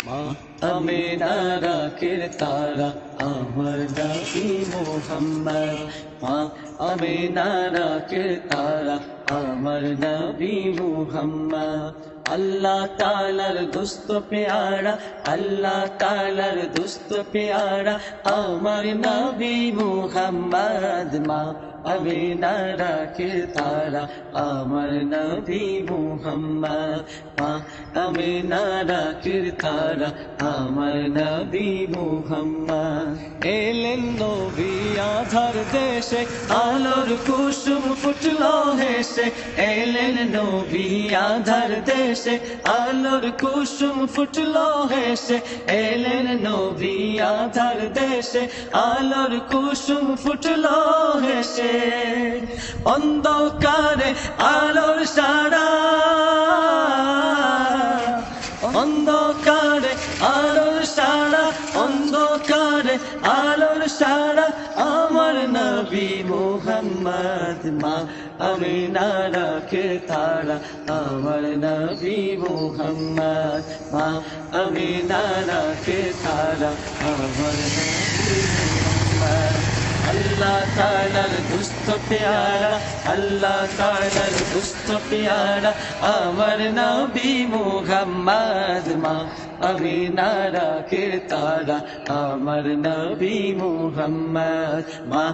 মা আমিনা রাখের তারা আমার নবী মুহাম্মদ। মা আমিনা রাখের তারা আমার নবী মুহাম্মদ। अल्लाह तालार दोस्त प्यारा, अल्लाह तालार दोस्त प्यारा আমার নবী মুহাম্মদ। মা আমিনা রাখের তারা আমার নবী মুহাম্মদ। মা আমিনা রাখের তারা আমার নবী মুহাম্মদ। এলেন নবী আধার দেশে, আলোর কুসুম ফুটলো হেসে। এলেন নবী আধার দেশে, আলোর কুসুম ফুটলো হেসে। এলেন নবী আধার দেশে, আলোর কুসুম ফুটলো হেসে। অন্ধকারে আলোর সারা, অন্ধকারে আলোর সারা, অন্ধকারে আলোর সারা আমার নবী মুহাম্মদ। মা আমিনা রাখে তারা আমার নবী মুহাম্মদ। মা আমিনা রাখে তারা আমার নবী মুহাম্মদ। अल्लाह तालार दोस्त प्यारा, अल्लाह तालार दोस्त प्यारा আমার নবী মুহাম্মদ। মা আমিনা রাখের তারা আমার নবী মুহাম্মদ। মা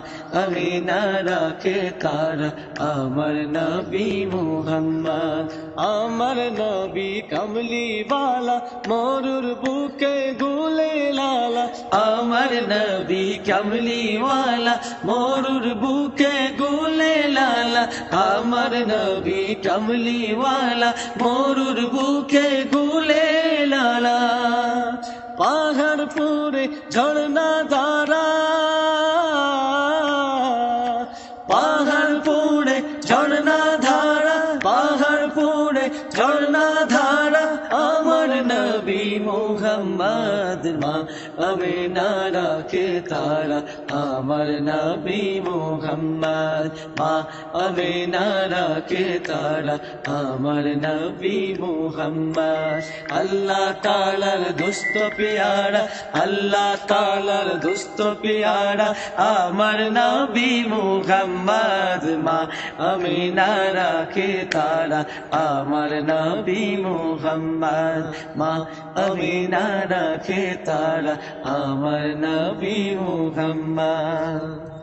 আমিনা রাখের তারা আমার নবী মুহাম্মদ। আমার নবী কমলি বালা মরুর বুকে গুলে লালা। আমার নবী কমলি ওয়ালা মরুর বুকে গুলে লালা। আমার নবী কমলি ওয়ালা মরুর বুকে গুলে লালা। পাহাড় পুরে ঝর্ণা ধারা, পাহাড় পুরে ঝর্ণা ধারা, পাহাড় পুরে ঝর্ণা ধারা আমার নবী মুহাম্মদ। মা আমিনা রাখে তারা আমার নবী মুহাম্মদ। মা আমিনা রাখে তারা আমার নবী মুহাম্মদ। আল্লাহ তাআলার দোস্ত প্যারা, আল্লাহ তাআলার দোস্ত প্যারা আমার নবী মুহাম্মদ। মা আমিনা রাখে তারা আমার নবী মুহাম্মদ। মা আমিনা রাখে তারা আমার নবী মুহাম্মদ।